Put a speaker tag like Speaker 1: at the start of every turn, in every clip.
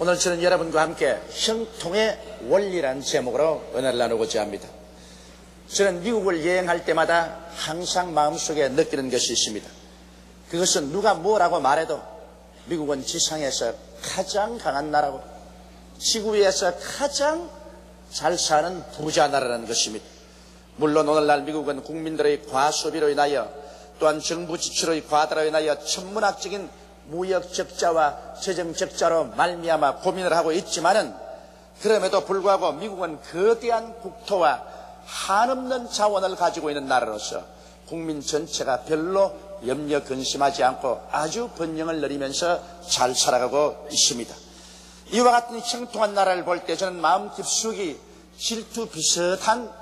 Speaker 1: 오늘 저는 여러분과 함께 형통의 원리라는 제목으로 은혜를 나누고자 합니다. 저는 미국을 여행할 때마다 항상 마음속에 느끼는 것이 있습니다. 그것은 누가 뭐라고 말해도 미국은 지상에서 가장 강한 나라고 지구 위에서 가장 잘 사는 부자 나라라는 것입니다. 물론 오늘날 미국은 국민들의 과소비로 인하여 또한 정부 지출의 과다로 인하여 천문학적인 무역 적자와 재정 적자로 말미암아 고민을 하고 있지만은 그럼에도 불구하고 미국은 거대한 국토와 한없는 자원을 가지고 있는 나라로서 국민 전체가 별로 염려 근심하지 않고 아주 번영을 누리면서 잘 살아가고 있습니다. 이와 같은 형통한 나라를 볼 때 저는 마음 깊숙이 질투 비슷한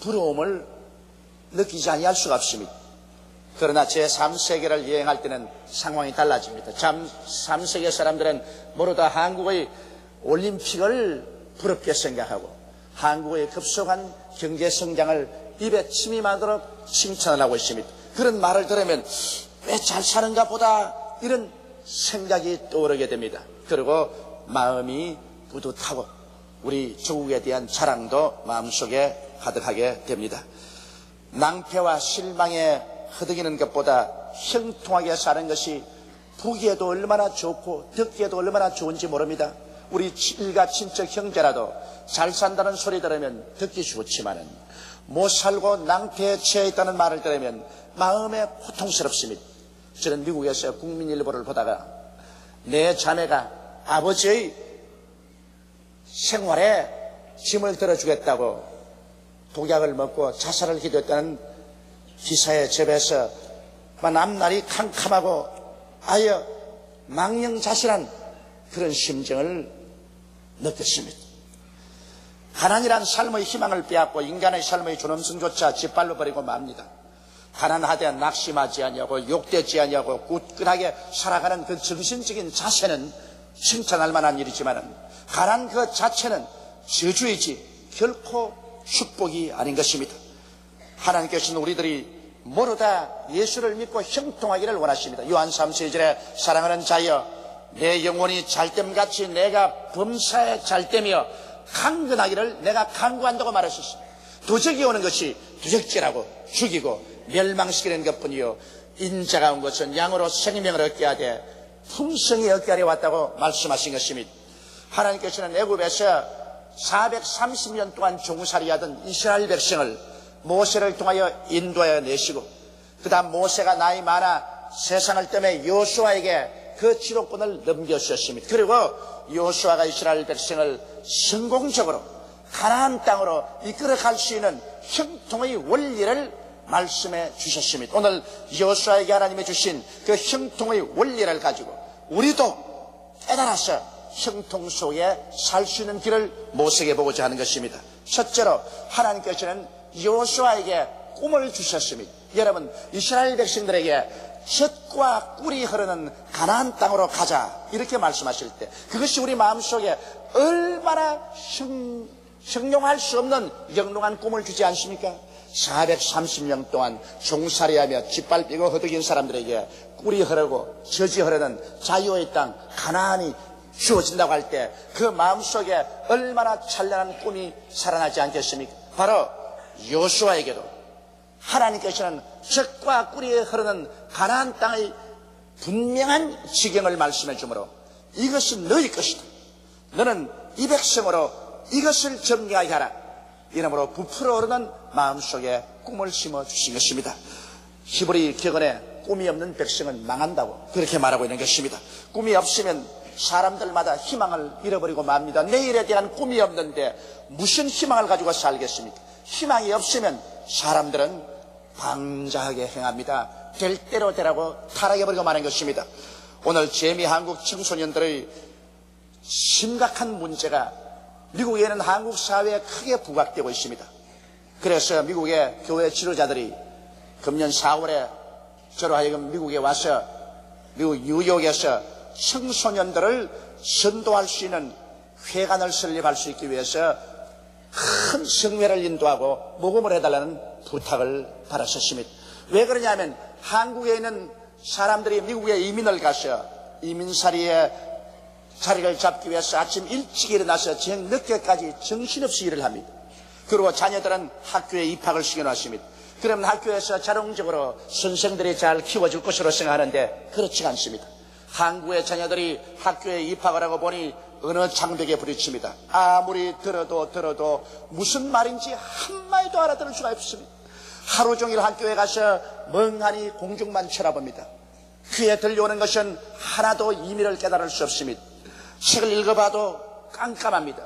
Speaker 1: 부러움을 느끼지 아니할 수가 없습니다. 그러나 제3세계를 여행할 때는 상황이 달라집니다. 제3세계 사람들은 모두 다 한국의 올림픽을 부럽게 생각하고 한국의 급속한 경제성장을 입에 침이 마도록 칭찬을 하고 있습니다. 그런 말을 들으면 왜 잘 사는가 보다 이런 생각이 떠오르게 됩니다. 그리고 마음이 뿌듯하고 우리 조국에 대한 자랑도 마음속에 가득하게 됩니다. 낭패와 실망에 허덕이는 것보다 형통하게 사는 것이 보기에도 얼마나 좋고 듣기에도 얼마나 좋은지 모릅니다. 우리 일가 친척 형제라도 잘 산다는 소리 들으면 듣기 좋지만은 못 살고 낭패에 처해 있다는 말을 들으면 마음에 고통스럽습니다. 저는 미국에서 국민일보를 보다가 내 자매가 아버지의 생활에 짐을 들어주겠다고 독약을 먹고 자살을 기도했다는 기사에 접해서 앞날이 캄캄하고 아예 망령자실한 그런 심정을 느꼈습니다. 가난이란 삶의 희망을 빼앗고 인간의 삶의 존엄성조차 짓밟아 버리고 맙니다. 가난하되 낙심하지 아니하고 욕되지 아니하고 굳건하게 살아가는 그 정신적인 자세는 칭찬할 만한 일이지만 가난 그 자체는 저주이지 결코 축복이 아닌 것입니다. 하나님께서는 우리들이 모두 다 예수를 믿고 형통하기를 원하십니다. 요한 3세절에 사랑하는 자여 내 영혼이 잘됨같이 내가 범사에 잘되며 강건하기를 내가 간구한다고 말하셨습니다. 도적이 오는 것이 도적질하고 죽이고 멸망시키는 것뿐이요 인자가 온 것은 양으로 생명을 얻게 하되 품성이 얻게 하려 왔다고 말씀하신 것입니다. 하나님께서는 애굽에서 430년 동안 종살이하던 이스라엘 백성을 모세를 통하여 인도하여 내시고 그 다음 모세가 나이 많아 세상을 떠매 여호수아에게 그 지도권을 넘겨주셨습니다. 그리고 여호수아가 이스라엘 백성을 성공적으로 가나안 땅으로 이끌어갈 수 있는 형통의 원리를 말씀해 주셨습니다. 오늘 여호수아에게 하나님이 주신 그 형통의 원리를 가지고 우리도 깨달아서 형통 속에 살 수 있는 길을 모색해 보고자 하는 것입니다. 첫째로 하나님께서는 여호수아에게 꿈을 주셨습니다. 여러분 이스라엘 백성들에게 젖과 꿀이 흐르는 가나안 땅으로 가자 이렇게 말씀하실 때 그것이 우리 마음속에 얼마나 형용할 수 없는 영롱한 꿈을 주지 않습니까? 430년 동안 종살이하며 짓밟히고 허덕인 사람들에게 꿀이 흐르고 젖이 흐르는 자유의 땅 가나안이 주어진다고 할 때 그 마음속에 얼마나 찬란한 꿈이 살아나지 않겠습니까? 바로 여호수아에게도 하나님께서는 젖과 꿀이 흐르는 가나안 땅의 분명한 지경을 말씀해 주므로 이것이 너희 것이다. 너는 이 백성으로 이것을 점령하게 하라. 이러므로 부풀어 오르는 마음속에 꿈을 심어 주신 것입니다. 히브리 격언에 꿈이 없는 백성은 망한다고 그렇게 말하고 있는 것입니다. 꿈이 없으면 사람들마다 희망을 잃어버리고 맙니다. 내일에 대한 꿈이 없는데 무슨 희망을 가지고 살겠습니까? 희망이 없으면 사람들은 방자하게 행합니다. 될 대로 되라고 타락해버리고 마는 것입니다. 오늘 재미 한국 청소년들의 심각한 문제가 미국에는 한국 사회에 크게 부각되고 있습니다. 그래서 미국의 교회 지도자들이 금년 4월에 저로 하여금 미국에 와서 미국 뉴욕에서 청소년들을 선도할 수 있는 회관을 설립할 수 있기 위해서 큰 성회를 인도하고 모금을 해달라는 부탁을 받았었습니다. 왜 그러냐면 한국에 있는 사람들이 미국에 이민을 가서 이민살이에 자리를 잡기 위해서 아침 일찍 일어나서 저녁 늦게까지 정신없이 일을 합니다. 그리고 자녀들은 학교에 입학을 시켜놨습니다. 그러면 학교에서 자동적으로 선생들이 잘 키워줄 것으로 생각하는데 그렇지가 않습니다. 한국의 자녀들이 학교에 입학을 하고 보니 어느 장벽에 부딪힙니다. 아무리 들어도 무슨 말인지 한마디도 알아들을 수가 없습니다. 하루 종일 학교에 가서 멍하니 공중만 쳐다봅니다. 귀에 들려오는 것은 하나도 의미를 깨달을 수 없습니다. 책을 읽어봐도 깜깜합니다.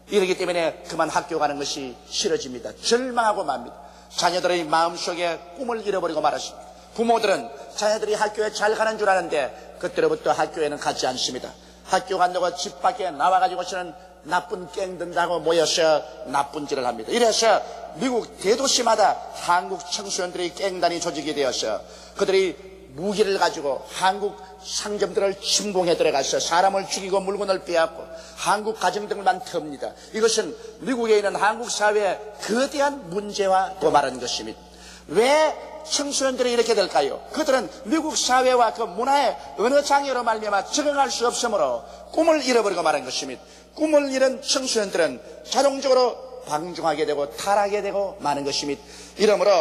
Speaker 1: 이러기 때문에 그만 학교 가는 것이 싫어집니다. 절망하고 맙니다. 자녀들의 마음속에 꿈을 잃어버리고 말았습니다. 부모들은 자녀들이 학교에 잘 가는 줄 아는데 그때로부터 학교에는 가지 않습니다. 학교 간다고 집 밖에 나와가지고서는 나쁜 깽든다고 모여서 나쁜 짓을 합니다. 이래서 미국 대도시마다 한국 청소년들이 깽단이 조직이 되어서 그들이 무기를 가지고 한국 상점들을 침공해 들어가서 사람을 죽이고 물건을 빼앗고 한국 가정들만 틉니다. 이것은 미국에 있는 한국 사회의 거대한 문제와 도말한 것입니다. 왜 청소년들이 이렇게 될까요? 그들은 미국 사회와 그 문화의 어느 장애로 말미암아 적응할 수 없으므로 꿈을 잃어버리고 말한 것입니다. 꿈을 잃은 청소년들은 자동적으로 방종하게 되고 타락하게 되고 마는 것입니다. 이러므로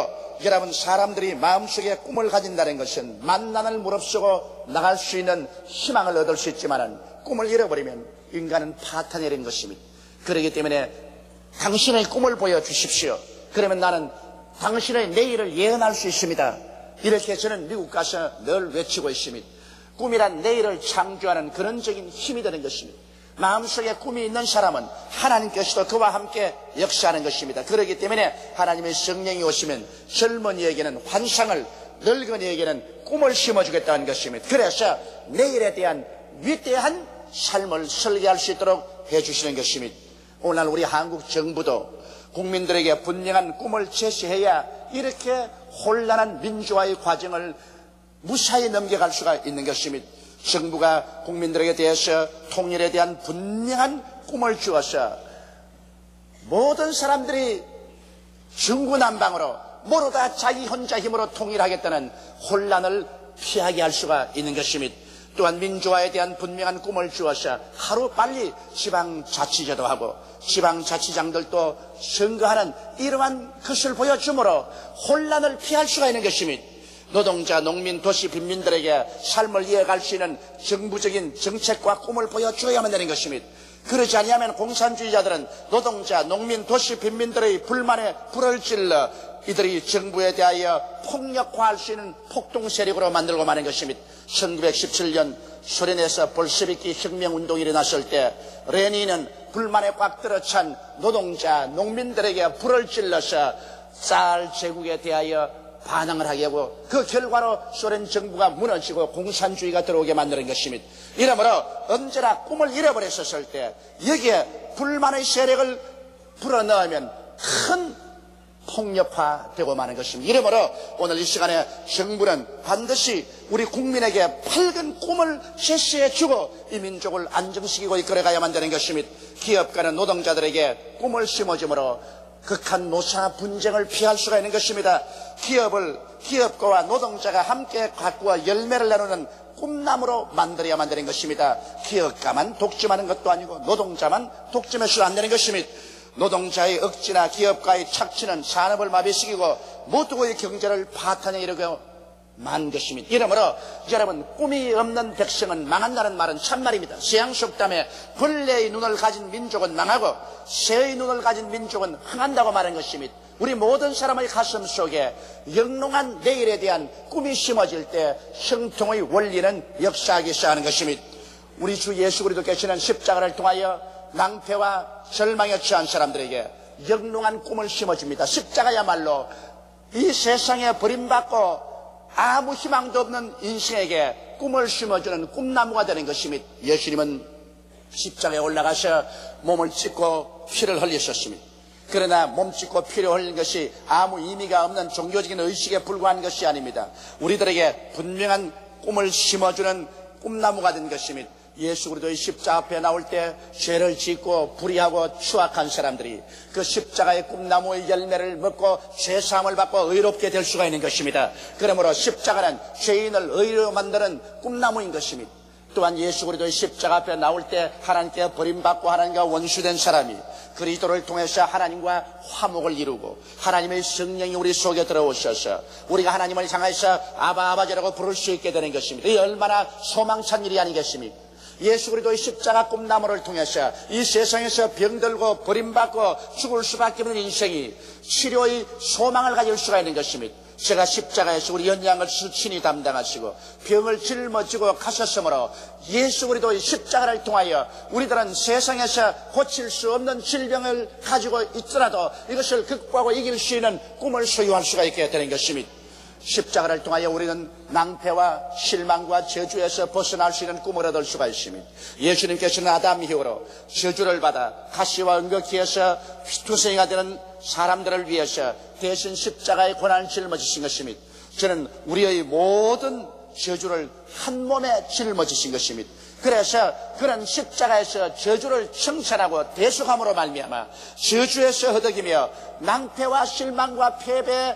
Speaker 1: 여러분, 사람들이 마음속에 꿈을 가진다는 것은 만난을 무릅쓰고 나갈 수 있는 희망을 얻을 수 있지만 꿈을 잃어버리면 인간은 파탄이 된 것입니다. 그렇기 때문에 당신의 꿈을 보여주십시오. 그러면 나는 당신의 내일을 예언할 수 있습니다. 이렇게 저는 미국 가서 늘 외치고 있습니다. 꿈이란 내일을 창조하는 근원적인 힘이 되는 것입니다. 마음속에 꿈이 있는 사람은 하나님께서도 그와 함께 역사하는 것입니다. 그렇기 때문에 하나님의 성령이 오시면 젊은이에게는 환상을, 늙은이에게는 꿈을 심어주겠다는 것입니다. 그래서 내일에 대한 위대한 삶을 설계할 수 있도록 해주시는 것입니다. 오늘날 우리 한국 정부도 국민들에게 분명한 꿈을 제시해야 이렇게 혼란한 민주화의 과정을 무사히 넘겨갈 수가 있는 것입니다. 정부가 국민들에게 대해서 통일에 대한 분명한 꿈을 주어서 모든 사람들이 중구난방으로 모두 다 자기 혼자 힘으로 통일하겠다는 혼란을 피하게 할 수가 있는 것입니다. 또한 민주화에 대한 분명한 꿈을 주어서 하루빨리 지방자치제도 하고 지방자치장들도 선거하는 이러한 것을 보여주므로 혼란을 피할 수가 있는 것입니다. 노동자, 농민, 도시, 빈민들에게 삶을 이어갈 수 있는 정부적인 정책과 꿈을 보여주어야만 되는 것입니다. 그러지 아니하면 공산주의자들은 노동자, 농민, 도시, 빈민들의 불만에 불을 질러 이들이 정부에 대하여 폭력화할 수 있는 폭동 세력으로 만들고 마는 것입니다. 1917년 소련에서 볼셰비키 혁명운동이 일어났을 때 레닌은 불만에 꽉 들어찬 노동자, 농민들에게 불을 질러서 쌀 제국에 대하여 반항을 하게 하고 그 결과로 소련 정부가 무너지고 공산주의가 들어오게 만드는 것입니다. 이러므로 언제나 꿈을 잃어버렸었을 때 여기에 불만의 세력을 불어넣으면 큰 폭력화되고 마는 것입니다. 이러므로 오늘 이 시간에 정부는 반드시 우리 국민에게 밝은 꿈을 제시해주고 이 민족을 안정시키고 이끌어가야만 되는 것입니다. 기업가는 노동자들에게 꿈을 심어주므로 극한 노사 분쟁을 피할 수가 있는 것입니다. 기업가와 노동자가 함께 가꾸어 열매를 나누는 꿈나무로 만들어야만 되는 것입니다. 기업가만 독점하는 것도 아니고 노동자만 독점해서는 안 되는 것입니다. 노동자의 억지나 기업가의 착취는 산업을 마비시키고 모두의 경제를 파탄에 이르게 만 것입니다. 이러므로 여러분, 꿈이 없는 백성은 망한다는 말은 참말입니다. 서양속담에 벌레의 눈을 가진 민족은 망하고 새의 눈을 가진 민족은 흥한다고 말한 것입니다. 우리 모든 사람의 가슴 속에 영롱한 내일에 대한 꿈이 심어질 때 형통의 원리는 역사하기 시작하는 것입니다. 우리 주 예수 그리스도께서는 십자가를 통하여 낭패와 절망에 처한 사람들에게 영롱한 꿈을 심어줍니다. 십자가야말로 이 세상에 버림받고 아무 희망도 없는 인생에게 꿈을 심어주는 꿈나무가 되는 것입니다. 예수님은 십자가에 올라가서 몸을 찢고 피를 흘리셨습니다. 그러나 몸 찢고 피를 흘린 것이 아무 의미가 없는 종교적인 의식에 불과한 것이 아닙니다. 우리들에게 분명한 꿈을 심어주는 꿈나무가 된 것입니다. 예수 그리스도의 십자가 앞에 나올 때 죄를 짓고 불의하고 추악한 사람들이 그 십자가의 꿈나무의 열매를 먹고 죄사함을 받고 의롭게 될 수가 있는 것입니다. 그러므로 십자가는 죄인을 의로 만드는 꿈나무인 것입니다. 또한 예수 그리스도의 십자가 앞에 나올 때 하나님께 버림받고 하나님과 원수된 사람이 그리스도를 통해서 하나님과 화목을 이루고 하나님의 성령이 우리 속에 들어오셔서 우리가 하나님을 향해서 아바 아버지라고 부를 수 있게 되는 것입니다. 이 얼마나 소망찬 일이 아니겠습니까? 예수 그리스도의 십자가 꿈나무를 통해서 이 세상에서 병들고 버림받고 죽을 수밖에 없는 인생이 치료의 소망을 가질 수가 있는 것입니다. 제가 십자가에서 우리 연약을 친히 담당하시고 병을 짊어지고 가셨으므로 예수 그리스도의 십자가를 통하여 우리들은 세상에서 고칠 수 없는 질병을 가지고 있더라도 이것을 극복하고 이길 수 있는 꿈을 소유할 수가 있게 되는 것입니다. 십자가를 통하여 우리는 낭패와 실망과 저주에서 벗어날 수 있는 꿈을 얻을 수가 있습니다. 예수님께서는 아담 이후로 저주를 받아 가시와 은거기에서 투성이가 되는 사람들을 위해서 대신 십자가의 고난을 짊어지신 것입니다. 저는 우리의 모든 저주를 한 몸에 짊어지신 것입니다. 그래서 그런 십자가에서 저주를 청산하고 대속함으로 말미암아 저주에서 허덕이며 낭패와 실망과 패배에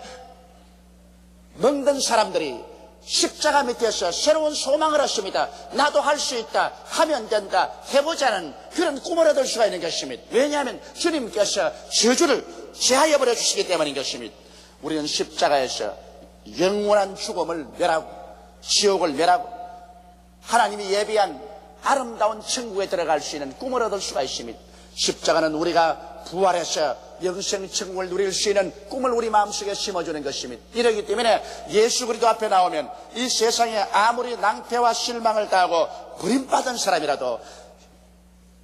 Speaker 1: 먹는 사람들이 십자가 밑에서 새로운 소망을 얻습니다. 나도 할 수 있다, 하면 된다, 해보자는 그런 꿈을 얻을 수가 있는 것입니다. 왜냐하면 주님께서 저주를 제하여버려 주시기 때문인 것입니다. 우리는 십자가에서 영원한 죽음을 멸하고 지옥을 멸하고 하나님이 예비한 아름다운 천국에 들어갈 수 있는 꿈을 얻을 수가 있습니다. 십자가는 우리가 부활해서 영생 천국을 누릴 수 있는 꿈을 우리 마음속에 심어주는 것입니다. 이러기 때문에 예수 그리스도 앞에 나오면 이 세상에 아무리 낭패와 실망을 당하고 버림받은 사람이라도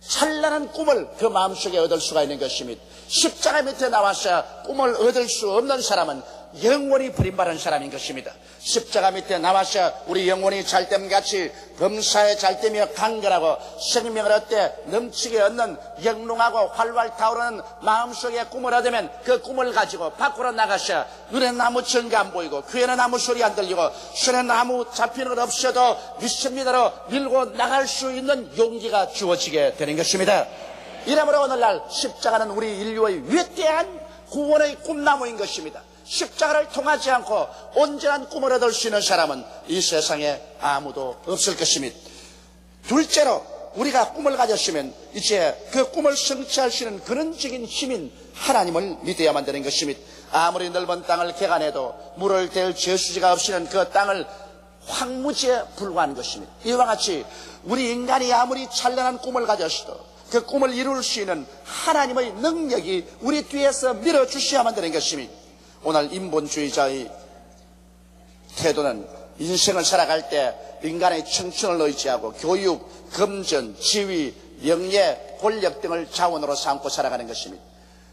Speaker 1: 찬란한 꿈을 그 마음속에 얻을 수가 있는 것입니다. 십자가 밑에 나와서 꿈을 얻을 수 없는 사람은 영원히 버림받은 사람인 것입니다. 십자가 밑에 나와서 우리 영혼이 잘됨같이 범사에 잘되며 강건하고 생명을 얻되 넘치게 얻는 영롱하고 활활 타오르는 마음속에 꿈을 얻으면 그 꿈을 가지고 밖으로 나가서 눈에는 아무 증거 안 보이고 귀에는 아무 소리 안 들리고 손에는 아무 잡히는 것 없어도 믿습니다로 밀고 나갈 수 있는 용기가 주어지게 되는 것입니다. 이러므로 오늘날 십자가는 우리 인류의 위대한 구원의 꿈나무인 것입니다. 십자가를 통하지 않고 온전한 꿈을 얻을 수 있는 사람은 이 세상에 아무도 없을 것입니다. 둘째로 우리가 꿈을 가졌으면 이제 그 꿈을 성취할 수 있는 근원적인 힘인 하나님을 믿어야만 되는 것입니다. 아무리 넓은 땅을 개간해도 물을 댈 저수지가 없이는 그 땅을 황무지에 불과한 것입니다. 이와 같이 우리 인간이 아무리 찬란한 꿈을 가졌어도 그 꿈을 이룰 수 있는 하나님의 능력이 우리 뒤에서 밀어주셔야만 되는 것입니다. 오늘 인본주의자의 태도는 인생을 살아갈 때 인간의 청춘을 의지하고 교육, 금전, 지위, 명예, 권력 등을 자원으로 삼고 살아가는 것입니다.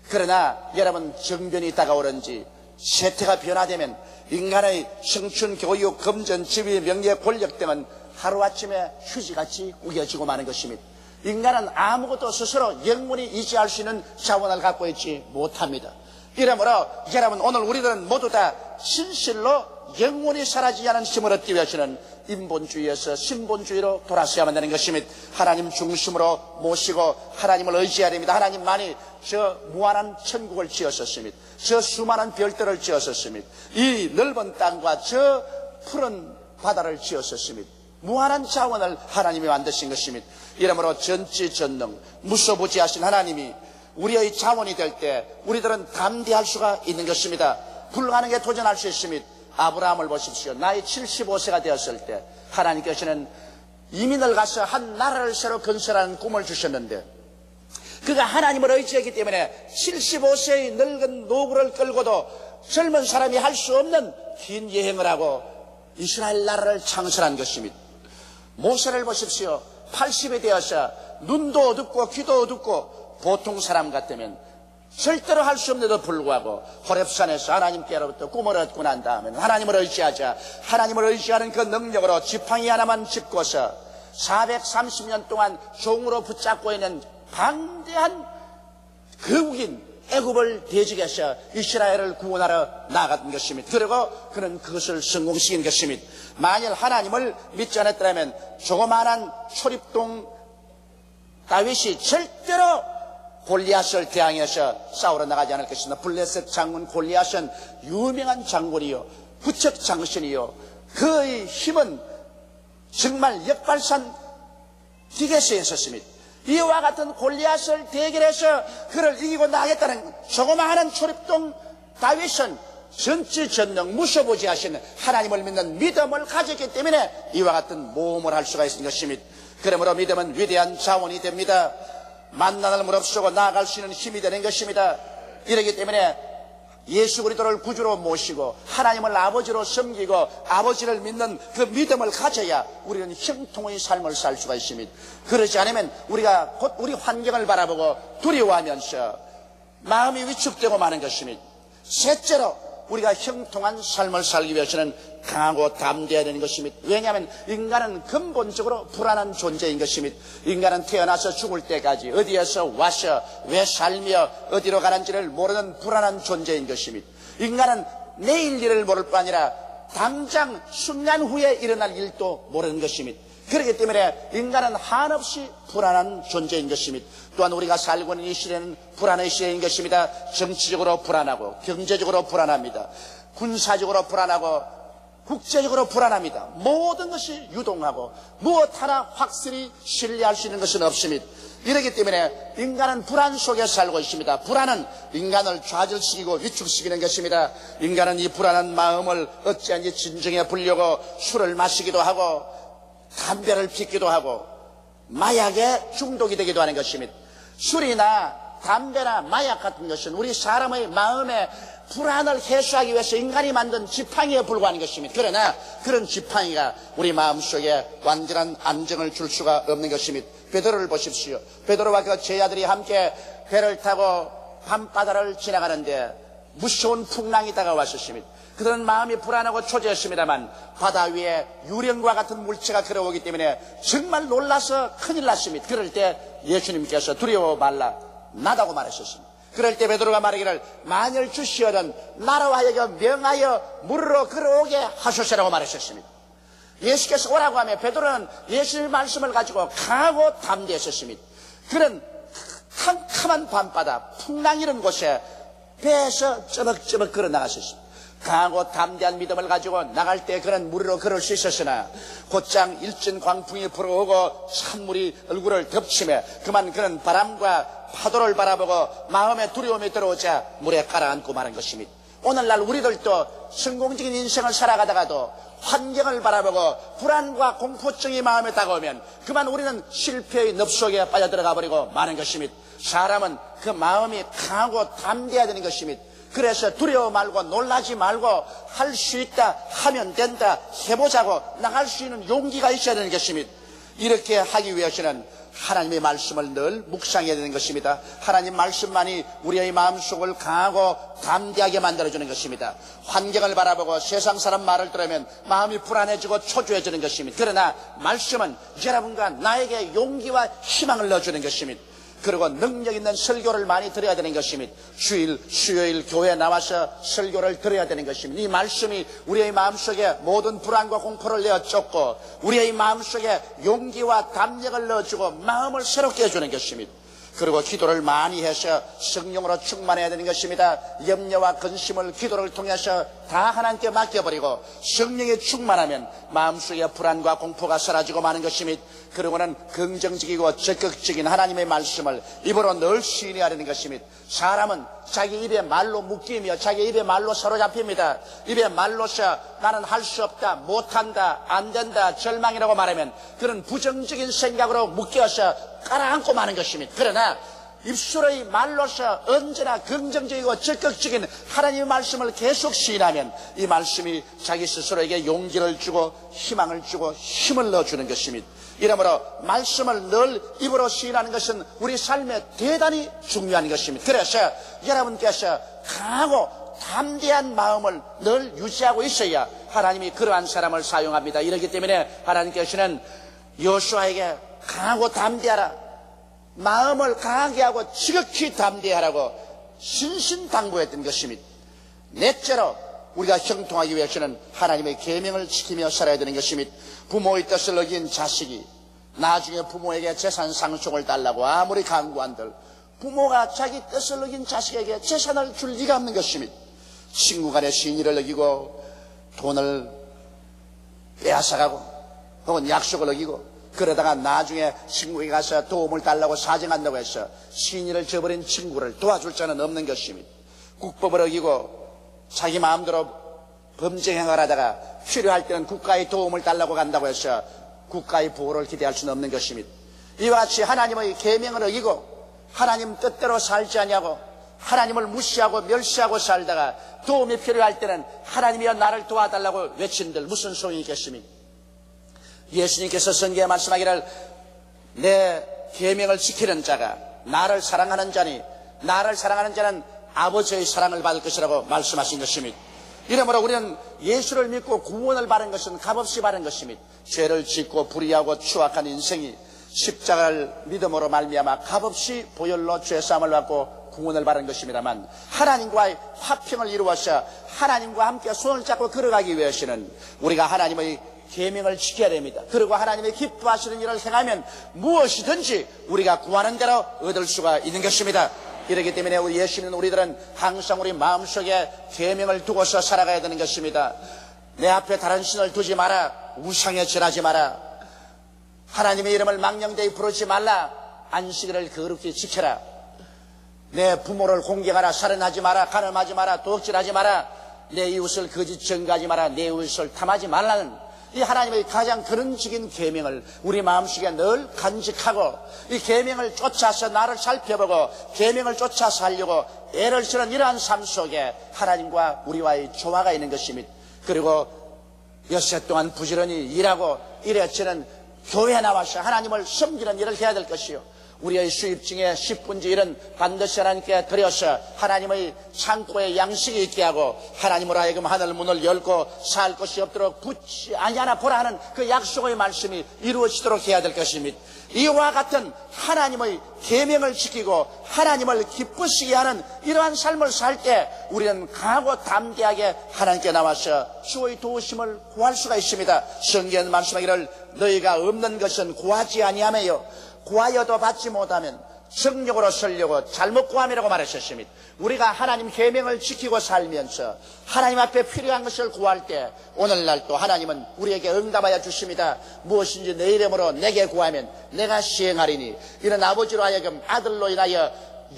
Speaker 1: 그러나 여러분 정변이 다가오는지 세태가 변화되면 인간의 청춘, 교육, 금전, 지위, 명예, 권력 등은 하루아침에 휴지같이 우겨지고 마는 것입니다. 인간은 아무것도 스스로 영원히 유지할 수 있는 자원을 갖고 있지 못합니다. 이러므로 여러분 오늘 우리들은 모두 다 진실로 영원히 사라지지 않은 힘을 얻기 위해서는 인본주의에서 신본주의로 돌아서야만 되는 것입니다. 하나님 중심으로 모시고 하나님을 의지해야 됩니다. 하나님만이 저 무한한 천국을 지었었습니다. 저 수많은 별들을 지었었습니다. 이 넓은 땅과 저 푸른 바다를 지었었습니다. 무한한 자원을 하나님이 만드신 것입니다. 이러므로 전지전능 무소부지하신 하나님이 우리의 자원이 될 때 우리들은 담대할 수가 있는 것입니다. 불가능에 도전할 수 있습니다. 아브라함을 보십시오. 나이 75세가 되었을 때 하나님께서는 이민을 가서 한 나라를 새로 건설하는 꿈을 주셨는데 그가 하나님을 의지했기 때문에 75세의 늙은 노구를 끌고도 젊은 사람이 할 수 없는 긴 여행을 하고 이스라엘 나라를 창설한 것입니다. 모세를 보십시오. 80이 되어서 눈도 어둡고 귀도 어둡고 보통 사람 같으면 절대로 할 수 없는데도 불구하고 호렙산에서 하나님께로부터 꿈을 얻고 난 다음에 하나님을 의지하자. 하나님을 의지하는 그 능력으로 지팡이 하나만 짚고서 430년 동안 종으로 붙잡고 있는 방대한 거국인 애굽을 대적해서 이스라엘을 구원하러 나간 것입니다. 그리고 그는 그것을 성공시킨 것입니다. 만일 하나님을 믿지 않았더라면 조그마한 초립동 다윗이 절대로 골리앗을 대항해서 싸우러 나가지 않을 것입니다. 블레셋 장군 골리앗은 유명한 장군이요 부척 장신이요 그의 힘은 정말 역발산 기계수에 있었습니다. 이와 같은 골리앗을 대결해서 그를 이기고 나가겠다는 조그마한 초립동 다윗은 전지전능 무소부지하신 하나님을 믿는 믿음을 가졌기 때문에 이와 같은 모험을 할 수가 있는 것입니다. 그러므로 믿음은 위대한 자원이 됩니다. 만난을 무릅쓰고 나아갈 수 있는 힘이 되는 것입니다. 이렇기 때문에 예수 그리스도를 구주로 모시고 하나님을 아버지로 섬기고 아버지를 믿는 그 믿음을 가져야 우리는 형통의 삶을 살 수가 있습니다. 그렇지 않으면 우리가 곧 우리 환경을 바라보고 두려워하면서 마음이 위축되고 마는 것입니다. 셋째로 우리가 형통한 삶을 살기 위해서는 강하고 담대해야 되는 것입니다. 왜냐하면 인간은 근본적으로 불안한 존재인 것입니다. 인간은 태어나서 죽을 때까지 어디에서 와서 왜 살며 어디로 가는지를 모르는 불안한 존재인 것입니다. 인간은 내일 일을 모를 뿐 아니라 당장 순간 후에 일어날 일도 모르는 것입니다. 그렇기 때문에 인간은 한없이 불안한 존재인 것입니다. 또한 우리가 살고 있는 이 시대는 불안의 시대인 것입니다. 정치적으로 불안하고 경제적으로 불안합니다. 군사적으로 불안하고 국제적으로 불안합니다. 모든 것이 유동하고 무엇 하나 확실히 신뢰할 수 있는 것은 없습니다. 이렇기 때문에 인간은 불안 속에 살고 있습니다. 불안은 인간을 좌절시키고 위축시키는 것입니다. 인간은 이 불안한 마음을 어찌한지 진정해 보려고 술을 마시기도 하고 담배를 피기도 하고 마약에 중독이 되기도 하는 것입니다. 술이나 담배나 마약 같은 것은 우리 사람의 마음에 불안을 해소하기 위해서 인간이 만든 지팡이에 불과한 것입니다. 그러나 그런 지팡이가 우리 마음속에 완전한 안정을 줄 수가 없는 것입니다. 베드로를 보십시오. 베드로와 그 제자들이 함께 배를 타고 밤바다를 지나가는데 무서운 풍랑이 다가왔었습니다. 그들은 마음이 불안하고 초조했습니다만 바다 위에 유령과 같은 물체가 걸어오기 때문에 정말 놀라서 큰일 났습니다. 그럴 때 예수님께서 두려워 말라 나다고 말하셨습니다. 그럴 때 베드로가 말하기를 만일 주시어든 나로 하여금 명하여 물으로 걸어오게 하소서라고 말하셨습니다. 예수께서 오라고 하며 베드로는 예수님의 말씀을 가지고 강하고 담대했었습니다. 그런 캄캄한 밤바다 풍랑 이런 곳에 배에서 쩌벅쩌벅 걸어 나갔었습니다. 강하고 담대한 믿음을 가지고 나갈 때 그런 무리로 걸을 수 있었으나 곧장 일진 광풍이 불어오고 찬물이 얼굴을 덮치며 그만 그런 바람과 파도를 바라보고 마음에 두려움이 들어오자 물에 가라앉고 마는 것입니다. 오늘날 우리들도 성공적인 인생을 살아가다가도 환경을 바라보고 불안과 공포증이 마음에 다가오면 그만 우리는 실패의 늪속에 빠져들어가 버리고 마는 것입니다. 사람은 그 마음이 강하고 담대해야 되는 것입니다. 그래서 두려워 말고 놀라지 말고 할 수 있다 하면 된다 해보자고 나갈 수 있는 용기가 있어야 되는 것입니다. 이렇게 하기 위해서는 하나님의 말씀을 늘 묵상해야 되는 것입니다. 하나님 말씀만이 우리의 마음속을 강하고 담대하게 만들어주는 것입니다. 환경을 바라보고 세상 사람 말을 들으면 마음이 불안해지고 초조해지는 것입니다. 그러나 말씀은 여러분과 나에게 용기와 희망을 넣어주는 것입니다. 그리고 능력 있는 설교를 많이 들어야 되는 것입니다. 주일, 수요일 교회에 나와서 설교를 들어야 되는 것입니다. 이 말씀이 우리의 마음속에 모든 불안과 공포를 내어쫓고 우리의 마음속에 용기와 담력을 넣어주고 마음을 새롭게 해주는 것입니다. 그리고 기도를 많이 해서 성령으로 충만해야 되는 것입니다. 염려와 근심을 기도를 통해서 다 하나님께 맡겨버리고 성령에 충만하면 마음속에 불안과 공포가 사라지고 마는 것입니다. 그리고는 긍정적이고 적극적인 하나님의 말씀을 입으로 늘 시인해야 되는 것입니다. 사람은 자기 입에 말로 묶이며 자기 입에 말로 사로잡힙니다. 입에 말로서 나는 할 수 없다, 못한다, 안 된다, 절망이라고 말하면 그런 부정적인 생각으로 묶여서 깔아앉고 마는 것입니다. 그러나 입술의 말로서 언제나 긍정적이고 적극적인 하나님의 말씀을 계속 시인하면 이 말씀이 자기 스스로에게 용기를 주고 희망을 주고 힘을 넣어주는 것입니다. 이러므로 말씀을 늘 입으로 시인하는 것은 우리 삶에 대단히 중요한 것입니다. 그래서 여러분께서 강하고 담대한 마음을 늘 유지하고 있어야 하나님이 그러한 사람을 사용합니다. 이렇기 때문에 하나님께서는 여호수아에게 강하고 담대하라, 마음을 강하게 하고 지극히 담대하라고 신신당부했던 것입니다. 넷째로 우리가 형통하기 위해서는 하나님의 계명을 지키며 살아야 되는 것입니다. 부모의 뜻을 어긴 자식이 나중에 부모에게 재산 상속을 달라고 아무리 강구한들 부모가 자기 뜻을 어긴 자식에게 재산을 줄 리가 없는 것입니다. 친구 간의 신의를 어기고 돈을 빼앗아가고 혹은 약속을 어기고 그러다가 나중에 친구에게 가서 도움을 달라고 사정한다고 해서 신의를 저버린 친구를 도와줄 자는 없는 것입니다. 국법을 어기고 자기 마음대로 범죄 행위를 하다가 필요할 때는 국가의 도움을 달라고 간다고 해서 국가의 보호를 기대할 수는 없는 것입니다. 이와 같이 하나님의 계명을 어기고 하나님 뜻대로 살지 아니하고 하나님을 무시하고 멸시하고 살다가 도움이 필요할 때는 하나님이여 나를 도와달라고 외친들 무슨 소용이 있겠습니까? 예수님께서 성경에 말씀하기를 내 계명을 지키는 자가 나를 사랑하는 자니 나를 사랑하는 자는 아버지의 사랑을 받을 것이라고 말씀하신 것입니다. 이러므로 우리는 예수를 믿고 구원을 받은 것은 값없이 받은 것입니다. 죄를 짓고 불의하고 추악한 인생이 십자가를 믿음으로 말미암아 값없이 보혈로 죄사함을 받고 구원을 받은 것입니다만 하나님과의 화평을 이루어서 하나님과 함께 손을 잡고 걸어가기 위해서는 우리가 하나님의 계명을 지켜야 됩니다. 그리고 하나님의 기뻐하시는 일을 행하면 무엇이든지 우리가 구하는 대로 얻을 수가 있는 것입니다. 이렇기 때문에 우리 예수 믿는 우리들은 항상 우리 마음속에 계명을 두고서 살아가야 되는 것입니다. 내 앞에 다른 신을 두지 마라. 우상에 절하지 마라. 하나님의 이름을 망령되이 부르지 말라. 안식일을 거룩히 지켜라. 내 부모를 공경하라. 살인하지 마라. 간음하지 마라. 도둑질하지 마라. 내 이웃을 거짓 증거하지 마라. 내 이웃을 탐하지 말라는 이 하나님의 가장 근원적인 계명을 우리 마음속에 늘 간직하고 이 계명을 쫓아서 나를 살펴보고 계명을 쫓아 살려고 애를 쓰는 이러한 삶 속에 하나님과 우리와의 조화가 있는 것입니다. 그리고 엿새 동안 부지런히 일하고 이래저래 교회에 나와서 하나님을 섬기는 일을 해야 될 것이요. 우리의 수입 중에 10분의 1은 반드시 하나님께 드려서 하나님의 창고에 양식이 있게 하고 하나님으로 하여금 하늘 문을 열고 살 것이 없도록 붙지 아니하나 보라 하는 그 약속의 말씀이 이루어지도록 해야 될 것입니다. 이와 같은 하나님의 계명을 지키고 하나님을 기쁘시게 하는 이러한 삶을 살 때 우리는 강하고 담대하게 하나님께 나와서 주의 도우심을 구할 수가 있습니다. 성경은 말씀하기를 너희가 없는 것은 구하지 아니하며요 구하여도 받지 못하면 정욕으로 설려고 잘못 구함이라고 말하셨습니다. 우리가 하나님 계명을 지키고 살면서 하나님 앞에 필요한 것을 구할 때 오늘날 또 하나님은 우리에게 응답하여 주십니다. 무엇인지 내 이름으로 내게 구하면 내가 시행하리니 이런 아버지로 하여금 아들로 인하여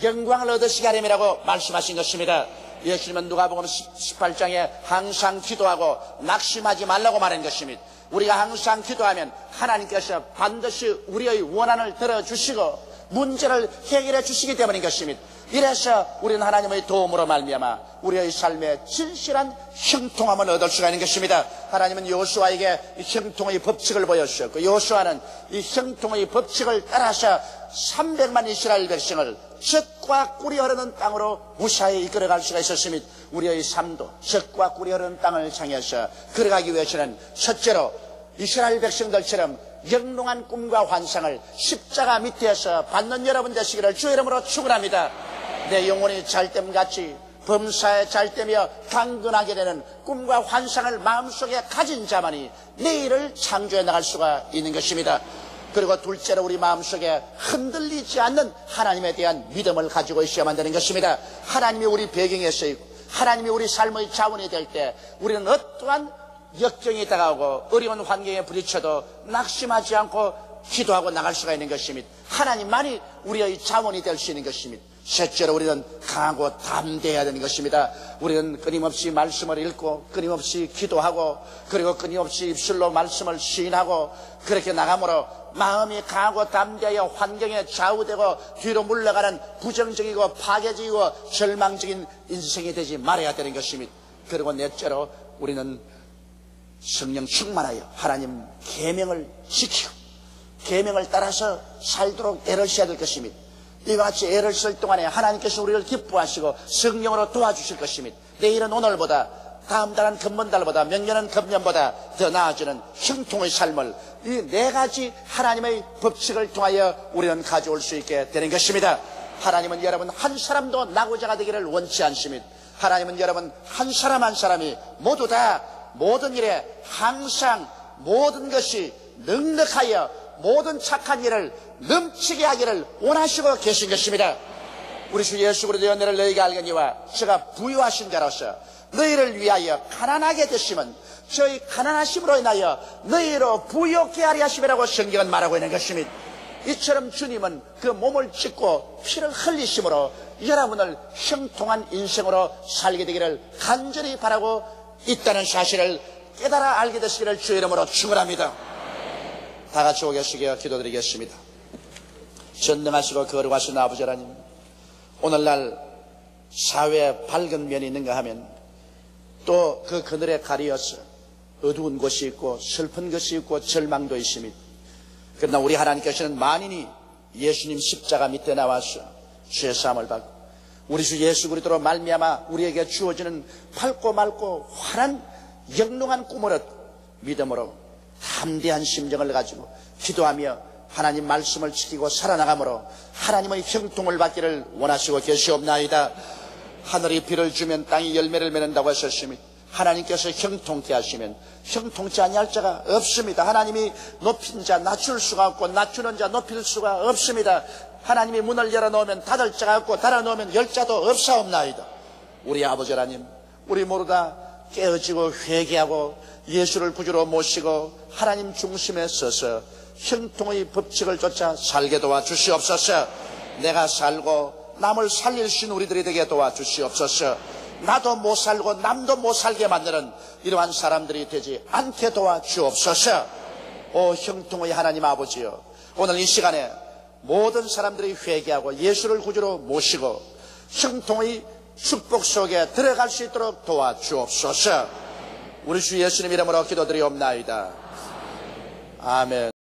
Speaker 1: 영광을 얻으시게 하림이라고 말씀하신 것입니다. 예수님은 누가복음 18장에 항상 기도하고 낙심하지 말라고 말한 것입니다. 우리가 항상 기도하면 하나님께서 반드시 우리의 원한을 들어주시고 문제를 해결해 주시기 때문인 것입니다. 이래서 우리는 하나님의 도움으로 말미암아 우리의 삶에 진실한 형통함을 얻을 수가 있는 것입니다. 하나님은 여호수아에게 이 형통의 법칙을 보여주셨고 여호수아는 이 형통의 법칙을 따라서 300만 이스라엘 백성을 젖과 꿀이 흐르는 땅으로 무사히 이끌어갈 수가 있었습니다. 우리의 삶도 젖과 꿀이 흐르는 땅을 향해서 걸어가기 위해서는 첫째로 이스라엘 백성들처럼 영롱한 꿈과 환상을 십자가 밑에서 받는 여러분 되시기를 주의 이름으로 축원합니다. 내 영혼이 잘됨같이 범사에 잘되며 강건하게 되는 꿈과 환상을 마음속에 가진 자만이 내일을 창조해 나갈 수가 있는 것입니다. 그리고 둘째로 우리 마음속에 흔들리지 않는 하나님에 대한 믿음을 가지고 있어야만 되는 것입니다. 하나님이 우리 배경에 서있고 하나님이 우리 삶의 자원이 될 때 우리는 어떠한 역경이 다가오고 어려운 환경에 부딪혀도 낙심하지 않고 기도하고 나갈 수가 있는 것입니다. 하나님만이 우리의 자원이 될 수 있는 것입니다. 셋째로 우리는 강하고 담대해야 되는 것입니다. 우리는 끊임없이 말씀을 읽고 끊임없이 기도하고 그리고 끊임없이 입술로 말씀을 시인하고 그렇게 나감으로 마음이 강하고 담대하여 환경에 좌우되고 뒤로 물러가는 부정적이고 파괴적이고 절망적인 인생이 되지 말아야 되는 것입니다. 그리고 넷째로 우리는 성령 충만하여 하나님 계명을 지키고 계명을 따라서 살도록 애를 써야 될 것입니다. 이와 같이 애를 쓸 동안에 하나님께서 우리를 기뻐하시고 성령으로 도와주실 것입니다. 내일은 오늘보다 다음 달은 금번달보다 명년은 금년보다 더 나아지는 형통의 삶을 이 네 가지 하나님의 법칙을 통하여 우리는 가져올 수 있게 되는 것입니다. 하나님은 여러분 한 사람도 낙오자가 되기를 원치 않습니다. 하나님은 여러분 한 사람 한 사람이 모두 다 모든 일에 항상 모든 것이 넉넉하여 모든 착한 일을 넘치게 하기를 원하시고 계신 것입니다. 우리 주 예수 그리스도의 은혜를 너희가 알거니와 저가 부유하신 자로서 너희를 위하여 가난하게 되시면 저희 가난하심으로 인하여 너희로 부유케 하리 하심이라고 성경은 말하고 있는 것입니다. 이처럼 주님은 그 몸을 찢고 피를 흘리심으로 여러분을 형통한 인생으로 살게 되기를 간절히 바라고 있다는 사실을 깨달아 알게 되시기를 주의 이름으로 축원합니다. 다 같이 오게 숙여 기도드리겠습니다. 전능하시고 거룩하신 아버지 하나님, 오늘날 사회에 밝은 면이 있는가 하면 또 그 그늘에 가리어서 어두운 곳이 있고 슬픈 것이 있고 절망도 있습니다. 그러나 우리 하나님께서는 만인이 예수님 십자가 밑에 나와서 죄사함을 받고 우리 주 예수 그리스도로 말미암아 우리에게 주어지는 밝고 맑고 환한 영롱한 꿈을 얻고 믿음으로 담대한 심정을 가지고 기도하며 하나님 말씀을 지키고 살아나감으로 하나님의 형통을 받기를 원하시고 계시옵나이다. 하늘이 비를 주면 땅이 열매를 맺는다고 하셨습니다. 하나님께서 형통케 하시면 형통치 아니할 자가 없습니다. 하나님이 높인 자 낮출 수가 없고 낮추는 자 높일 수가 없습니다. 하나님이 문을 열어놓으면 닫을 자가 없고 닫아놓으면 열 자도 없사옵나이다. 우리 아버지 하나님, 우리 모두 다 깨어지고 회개하고 예수를 구주로 모시고 하나님 중심에 서서 형통의 법칙을 쫓아 살게 도와주시옵소서. 내가 살고 남을 살릴 수 있는 우리들이 되게 도와주시옵소서. 나도 못 살고 남도 못 살게 만드는 이러한 사람들이 되지 않게 도와주옵소서. 오 형통의 하나님 아버지여, 오늘 이 시간에 모든 사람들이 회개하고 예수를 구주로 모시고 형통의 축복 속에 들어갈 수 있도록 도와주옵소서. 우리 주 예수님 이름으로 기도드리옵나이다. 아멘.